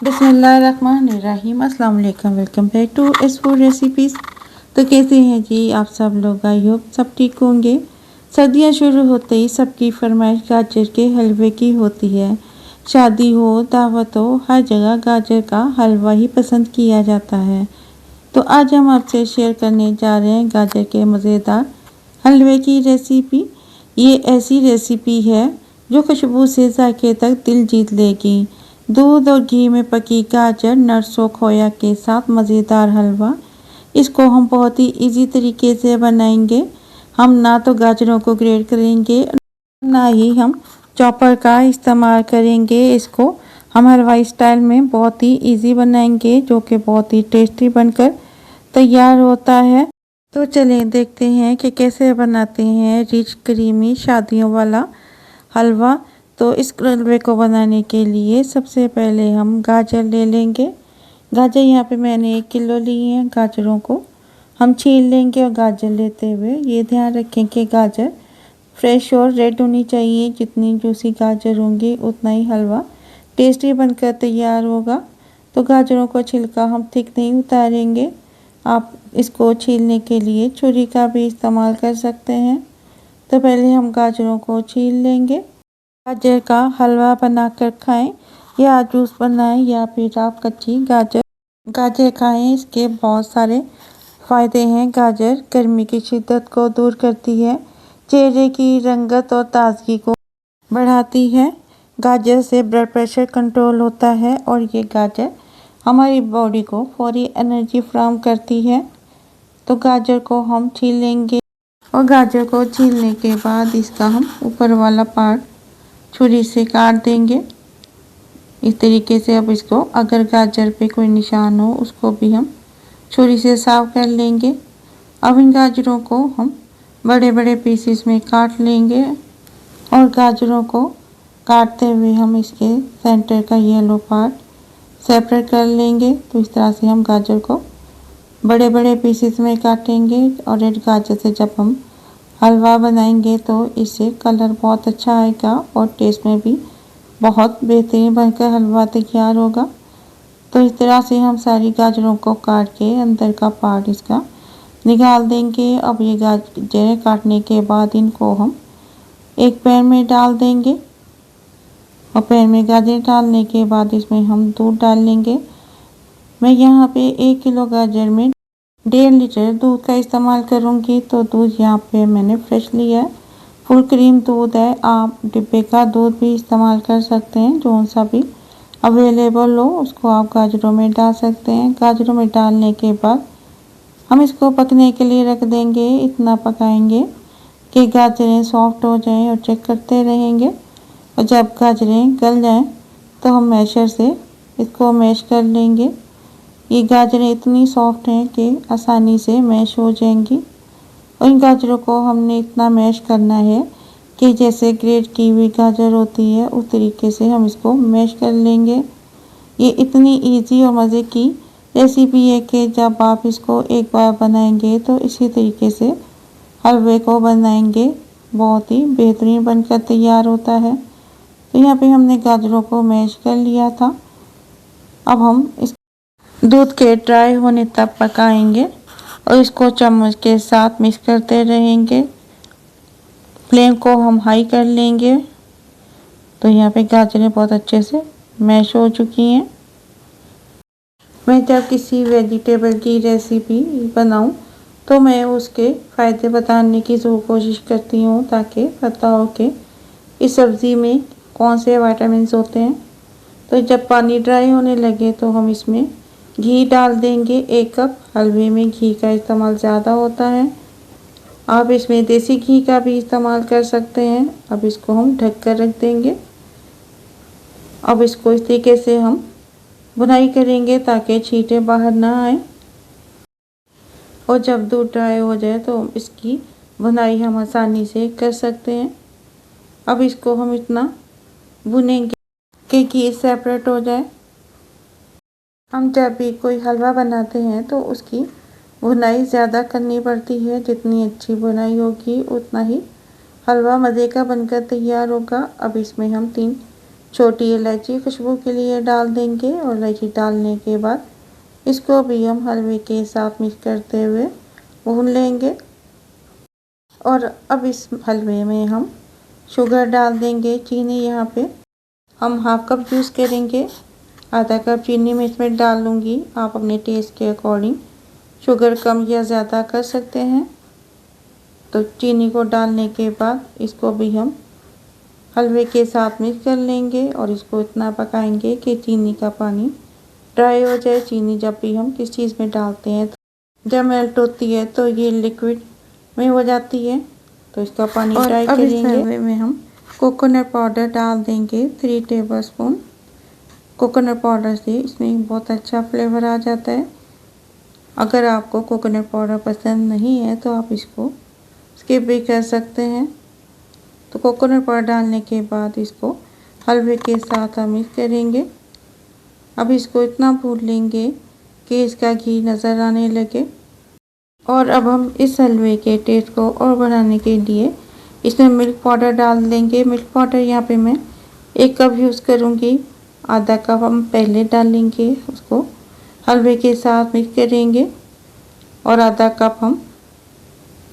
बिस्मिल्लाहिर्रहमानिर्रहीम। अस्सलाम वालेकुम। Welcome back to S food recipes. तो कैसे हैं जी आप सब लोग? आई होप सब ठीक होंगे। सर्दियां शुरू होते ही सबकी फरमाइश गाजर के हलवे की होती है। शादी हो, दावत हो, हर जगह गाजर का हलवा ही पसंद किया जाता है। तो आज हम आपसे शेयर करने जा रहे हैं गाजर के मज़ेदार हलवे की रेसिपी। ये ऐसी रेसिपी है जो खुशबू से जायके तक दिल जीत लेगी। दूध और घी में पकी गाजर, नट्स और खोया के साथ मज़ेदार हलवा। इसको हम बहुत ही इजी तरीके से बनाएंगे। हम ना तो गाजरों को ग्रेट करेंगे, ना ही हम चॉपर का इस्तेमाल करेंगे। इसको हम हलवाई स्टाइल में बहुत ही इजी बनाएंगे, जो कि बहुत ही टेस्टी बनकर तैयार होता है। तो चलें देखते हैं कि कैसे बनाते हैं रिच क्रीमी शादियों वाला हलवा। तो इस हलवे को बनाने के लिए सबसे पहले हम गाजर ले लेंगे। गाजर यहाँ पे मैंने 1 किलो ली है। गाजरों को हम छील लेंगे और गाजर लेते हुए ये ध्यान रखें कि गाजर फ्रेश और रेड होनी चाहिए। जितनी जूसी गाजर होंगी उतना ही हलवा टेस्टी बनकर तैयार होगा। तो गाजरों को छिलका हम थिक नहीं उतारेंगे। आप इसको छीलने के लिए छुरी का भी इस्तेमाल कर सकते हैं। तो पहले हम गाजरों को छील लेंगे। गाजर का हलवा बनाकर खाएं या जूस बनाएं या फिर आप कच्ची गाजर खाएं। इसके बहुत सारे फ़ायदे हैं। गाजर गर्मी की शिद्दत को दूर करती है, चेहरे की रंगत और ताजगी को बढ़ाती है। गाजर से ब्लड प्रेशर कंट्रोल होता है और ये गाजर हमारी बॉडी को फौरी एनर्जी फराहम करती है। तो गाजर को हम छील लेंगे और गाजर को छीलने के बाद इसका हम ऊपर वाला पार्ट छुरी से काट देंगे इस तरीके से। अब इसको अगर गाजर पे कोई निशान हो उसको भी हम छुरी से साफ कर लेंगे। अब इन गाजरों को हम बड़े बड़े पीसेस में काट लेंगे और गाजरों को काटते हुए हम इसके सेंटर का येलो पार्ट सेपरेट कर लेंगे। तो इस तरह से हम गाजर को बड़े बड़े पीसेस में काटेंगे और रेड गाजर से जब हम हलवा बनाएंगे तो इससे कलर बहुत अच्छा आएगा और टेस्ट में भी बहुत बेहतरीन बनकर हलवा तैयार होगा। तो इस तरह से हम सारी गाजरों को काट के अंदर का पार्ट इसका निकाल देंगे। अब ये गाजरें काटने के बाद इनको हम एक पैन में डाल देंगे और पैन में गाजर डालने के बाद इसमें हम दूध डाल लेंगे। मैं यहाँ पे 1 किलो गाजर में 1.5 लीटर दूध का इस्तेमाल करूँगी। तो दूध यहाँ पे मैंने फ्रेश लिया है, फुल क्रीम दूध है। आप डिब्बे का दूध भी इस्तेमाल कर सकते हैं, जो सा भी अवेलेबल हो उसको आप गाजरों में डाल सकते हैं। गाजरों में डालने के बाद हम इसको पकने के लिए रख देंगे। इतना पकाएंगे कि गाजरें सॉफ्ट हो जाएं और चेक करते रहेंगे। और जब गाजरें गल जाएं तो हम मैशर से इसको मैश कर लेंगे। ये गाजरें इतनी सॉफ्ट हैं कि आसानी से मैश हो जाएंगी। और इन गाजरों को हमने इतना मैश करना है कि जैसे ग्रेट की हुई गाजर होती है उस तरीके से हम इसको मैश कर लेंगे। ये इतनी इजी और मज़े की रेसिपी है कि जब आप इसको एक बार बनाएंगे तो इसी तरीके से हलवे को बनाएंगे, बहुत ही बेहतरीन बनकर तैयार होता है। तो यहाँ पे हमने गाजरों को मैश कर लिया था। अब हम इस दूध के ड्राई होने तक पकाएंगे और इसको चम्मच के साथ मिक्स करते रहेंगे। फ्लेम को हम हाई कर लेंगे। तो यहाँ पे गाजरें बहुत अच्छे से मैश हो चुकी हैं। मैं जब किसी वेजिटेबल की रेसिपी बनाऊं तो मैं उसके फ़ायदे बताने की ज़रूर कोशिश करती हूँ, ताकि पता हो कि इस सब्ज़ी में कौन से विटामिन्स होते हैं। तो जब पानी ड्राई होने लगे तो हम इसमें घी डाल देंगे। 1 कप हलवे में घी का इस्तेमाल ज़्यादा होता है। आप इसमें देसी घी का भी इस्तेमाल कर सकते हैं। अब इसको हम ढक कर रख देंगे। अब इसको इस तरीके से हम बुनाई करेंगे ताकि छींटे बाहर ना आए। और जब दूध ड्राई हो जाए तो इसकी बुनाई हम आसानी से कर सकते हैं। अब इसको हम इतना भुनेंगे कि घी सेपरेट हो जाए। हम जब भी कोई हलवा बनाते हैं तो उसकी भुनाई ज़्यादा करनी पड़ती है। जितनी अच्छी बुनाई होगी उतना ही हलवा मज़े का बनकर तैयार होगा। अब इसमें हम 3 छोटी इलायची खुशबू के लिए डाल देंगे और इलायची डालने के बाद इसको भी हम हलवे के साथ मिक्स करते हुए भून लेंगे। और अब इस हलवे में हम शुगर डाल देंगे। चीनी यहाँ पे हम हाफ कप यूज़ करेंगे, आधा कप चीनी मैं इसमें डाल लूँगी। आप अपने टेस्ट के अकॉर्डिंग शुगर कम या ज़्यादा कर सकते हैं। तो चीनी को डालने के बाद इसको भी हम हलवे के साथ मिक्स कर लेंगे और इसको इतना पकाएंगे कि चीनी का पानी ड्राई हो जाए। चीनी जब भी हम किस चीज़ में डालते हैं जब मेल्ट होती है तो ये लिक्विड में हो जाती है, तो इसका पानी ड्राई करेंगे। इस हलवे में हम कोकोनट पाउडर डाल देंगे 3 टेबलस्पून। कोकोनट पाउडर से इसमें बहुत अच्छा फ्लेवर आ जाता है। अगर आपको कोकोनट पाउडर पसंद नहीं है तो आप इसको स्किप भी कर सकते हैं। तो कोकोनट पाउडर डालने के बाद इसको हलवे के साथ हम मिक्स करेंगे। अब इसको इतना भून लेंगे कि इसका घी नज़र आने लगे। और अब हम इस हलवे के टेस्ट को और बढ़ाने के लिए इसमें मिल्क पाउडर डाल देंगे। मिल्क पाउडर यहाँ पे मैं 1 कप यूज़ करूँगी, आधा कप हम पहले डालेंगे, उसको हलवे के साथ मिक्स करेंगे और आधा कप हम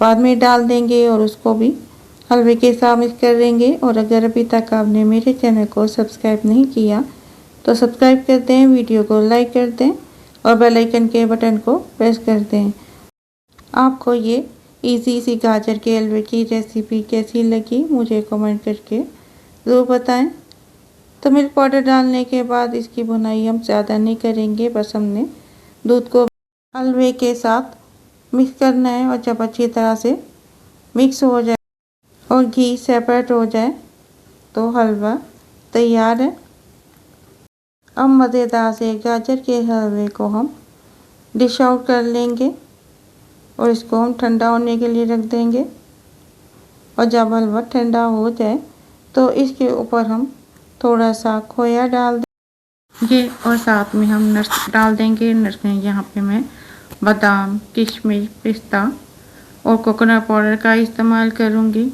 बाद में डाल देंगे और उसको भी हलवे के साथ मिक्स कर देंगे। और अगर अभी तक आपने मेरे चैनल को सब्सक्राइब नहीं किया तो सब्सक्राइब कर दें, वीडियो को लाइक कर दें और बेल आइकन के बटन को प्रेस कर दें। आपको ये इजी सी गाजर के हलवे की रेसिपी कैसी लगी मुझे कमेंट करके ज़रूर बताएं। तो मिल्क पाउडर डालने के बाद इसकी भुनाई हम ज़्यादा नहीं करेंगे, बस हमने दूध को हलवे के साथ मिक्स करना है। और जब अच्छी तरह से मिक्स हो जाए और घी सेपरेट हो जाए तो हलवा तैयार है। अब मज़ेदार से गाजर के हलवे को हम डिश आउट कर लेंगे और इसको हम ठंडा होने के लिए रख देंगे। और जब हलवा ठंडा हो जाए तो इसके ऊपर हम थोड़ा सा खोया डाल देंगे और साथ में हम नट्स डाल देंगे। नट्स में यहाँ पे मैं बादाम, किशमिश, पिस्ता और कोकोनट पाउडर का इस्तेमाल करूँगी।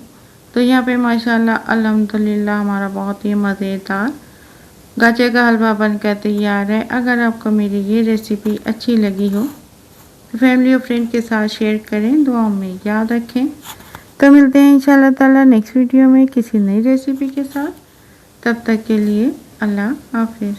तो यहाँ पे माशाल्लाह अल्हम्दुलिल्लाह हमारा बहुत ही मज़ेदार गाजर का हलवा बनकर तैयार है। अगर आपको मेरी ये रेसिपी अच्छी लगी हो तो फैमिली और फ्रेंड के साथ शेयर करें, दुआओं में याद रखें। तो मिलते हैं इंशाल्लाह ताला नेक्स्ट वीडियो में किसी नई रेसिपी के साथ। तब तक के लिए अल्लाह हाफिज़।